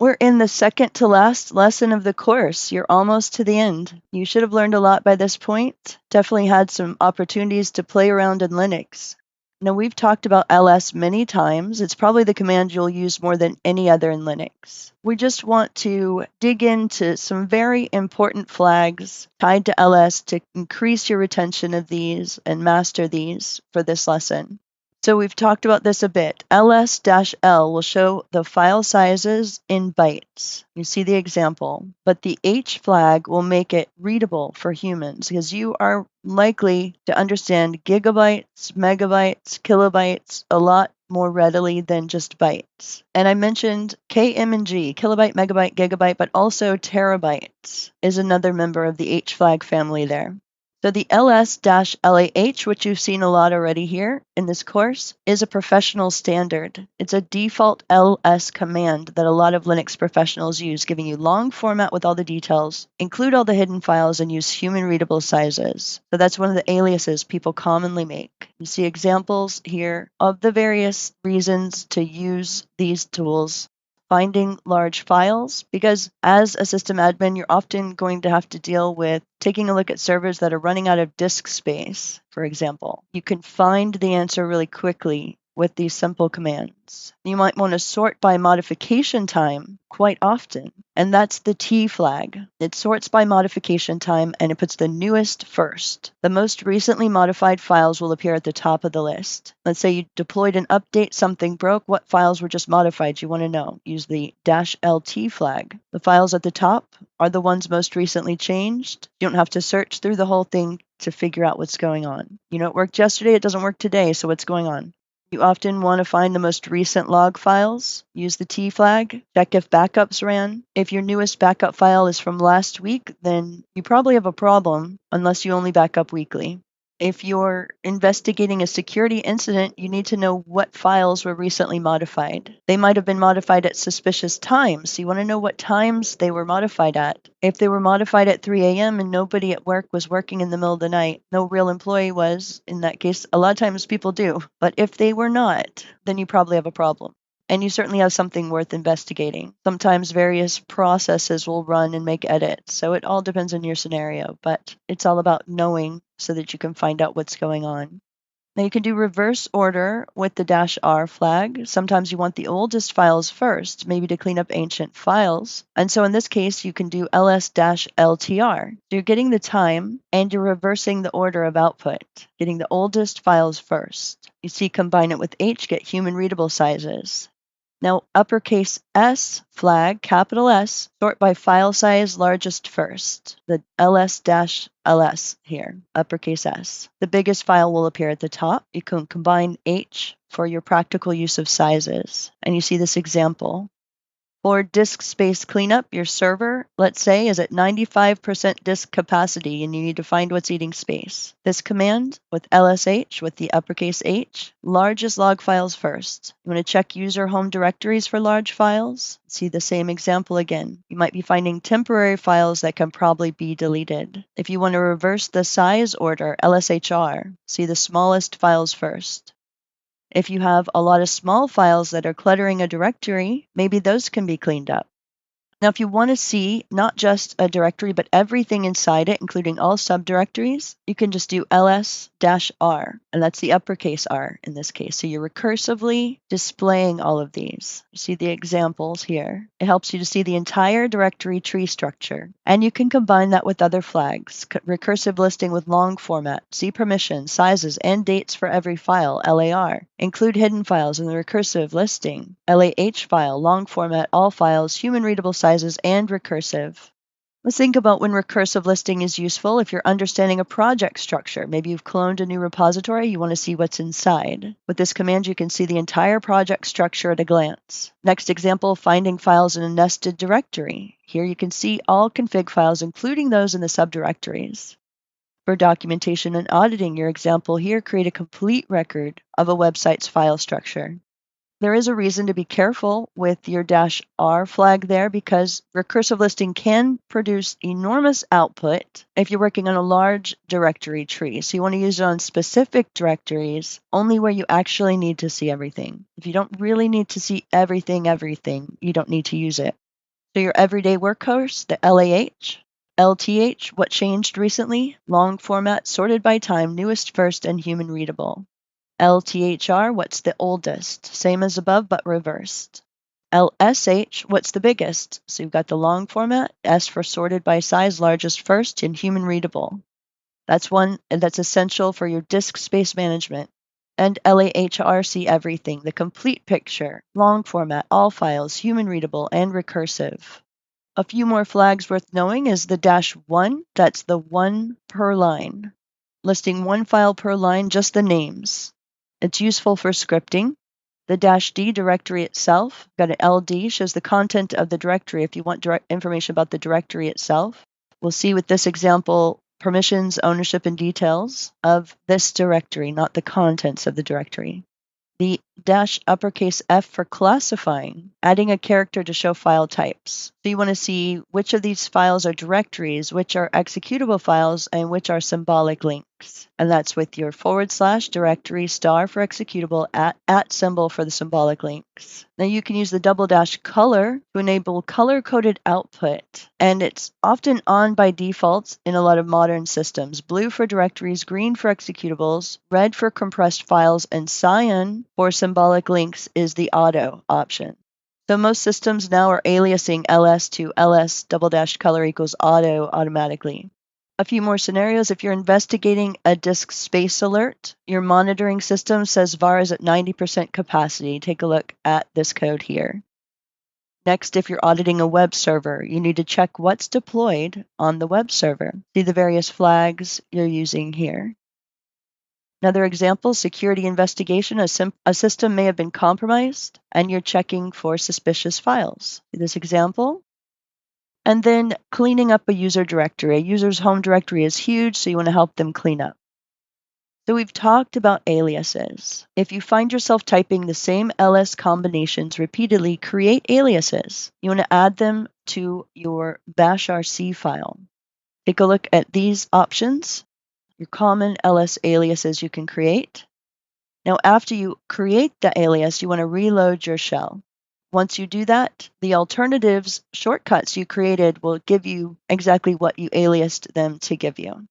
We're in the second to last lesson of the course. You're almost to the end. You should have learned a lot by this point. Definitely had some opportunities to play around in Linux. Now, we've talked about ls many times. It's probably the command you'll use more than any other in Linux. We just want to dig into some very important flags tied to ls to increase your retention of these and master these for this lesson. So we've talked about this a bit. ls-l will show the file sizes in bytes. You see the example, but the H flag will make it readable for humans because you are likely to understand gigabytes, megabytes, kilobytes a lot more readily than just bytes. And I mentioned km and g, kilobyte, megabyte, gigabyte, but also terabytes is another member of the H flag family there. So the ls-lah, which you've seen a lot already here in this course, is a professional standard. It's a default ls command that a lot of Linux professionals use, giving you long format with all the details, include all the hidden files, and use human readable sizes. So that's one of the aliases people commonly make. You see examples here of the various reasons to use these tools. Finding large files, because as a system admin, you're often going to have to deal with taking a look at servers that are running out of disk space, for example. You can find the answer really quickly with these simple commands. You might want to sort by modification time quite often, and that's the T flag. It sorts by modification time and it puts the newest first. The most recently modified files will appear at the top of the list. Let's say you deployed an update, something broke, what files were just modified? You want to know. Use the -LT flag. The files at the top are the ones most recently changed. You don't have to search through the whole thing to figure out what's going on. You know, it worked yesterday, it doesn't work today, so what's going on? You often want to find the most recent log files. Use the T flag. Check if backups ran. If your newest backup file is from last week, then you probably have a problem unless you only back up weekly. If you're investigating a security incident, you need to know what files were recently modified. They might have been modified at suspicious times, so you want to know what times they were modified at. If they were modified at 3 a.m. and nobody at work was working in the middle of the night, no real employee was, in that case, a lot of times people do. But if they were not, then you probably have a problem. And you certainly have something worth investigating. Sometimes various processes will run and make edits, so it all depends on your scenario, but it's all about knowing so that you can find out what's going on. Now you can do reverse order with the -R flag. Sometimes you want the oldest files first, maybe to clean up ancient files. And so in this case, you can do ls-LTR. So you're getting the time and you're reversing the order of output, getting the oldest files first. You see, combine it with H, get human readable sizes. Now, uppercase S flag, capital S, sort by file size largest first. The ls-ls here, uppercase S. The biggest file will appear at the top. You can combine H for your practical use of sizes. And you see this example. For disk space cleanup, your server, let's say, is at 95% disk capacity and you need to find what's eating space. This command with LSH, with the uppercase H, largest log files first. You want to check user home directories for large files. See the same example again. You might be finding temporary files that can probably be deleted. If you want to reverse the size order, LSHR, see the smallest files first. If you have a lot of small files that are cluttering a directory, maybe those can be cleaned up. Now, if you want to see not just a directory, but everything inside it, including all subdirectories, you can just do ls-R, and that's the uppercase R in this case. So you're recursively displaying all of these. You see the examples here. It helps you to see the entire directory tree structure. And you can combine that with other flags, recursive listing with long format, see permissions, sizes, and dates for every file, LAR. Include hidden files in the recursive listing, LAH file, long format, all files, human readable sizes, and recursive. Let's think about when recursive listing is useful if you're understanding a project structure. Maybe you've cloned a new repository, you want to see what's inside. With this command, you can see the entire project structure at a glance. Next example, finding files in a nested directory. Here you can see all config files, including those in the subdirectories. For documentation and auditing, your example here, create a complete record of a website's file structure. There is a reason to be careful with your -R flag there because recursive listing can produce enormous output if you're working on a large directory tree. So you want to use it on specific directories, only where you actually need to see everything. If you don't really need to see everything, you don't need to use it. So your everyday workhorse, the LAH. LTH, what changed recently? Long format, sorted by time, newest first, and human readable. LTHR, what's the oldest? Same as above, but reversed. LSH, what's the biggest? So you've got the long format, S for sorted by size, largest first, and human readable. That's one that's essential for your disk space management. And LAHRC everything, the complete picture, long format, all files, human readable, and recursive. A few more flags worth knowing is the -1, that's the one per line, listing one file per line, just the names. It's useful for scripting. The -D directory itself, got an LD, shows the content of the directory if you want direct information about the directory itself. We'll see with this example permissions, ownership, and details of this directory, not the contents of the directory. The -F for classifying, adding a character to show file types. So you want to see which of these files are directories, which are executable files, and which are symbolic links. And that's with your / directory star for executable, @ symbol for the symbolic links. Now you can use the _color to enable color-coded output. And it's often on by default in a lot of modern systems. Blue for directories, green for executables, red for compressed files, and cyan for symbolic links is the auto option. So most systems now are aliasing ls to ls _color equals auto automatically. A few more scenarios. If you're investigating a disk space alert, your monitoring system says var is at 90% capacity. Take a look at this code here. Next, if you're auditing a web server, you need to check what's deployed on the web server. See the various flags you're using here. Another example, security investigation. A system may have been compromised, and you're checking for suspicious files. See this example? And then cleaning up a user directory. A user's home directory is huge, so you want to help them clean up. So we've talked about aliases. If you find yourself typing the same ls combinations repeatedly, create aliases. You want to add them to your bashrc file. Take a look at these options, your common ls aliases you can create. Now, after you create the alias, you want to reload your shell. Once you do that, the alternatives shortcuts you created will give you exactly what you aliased them to give you.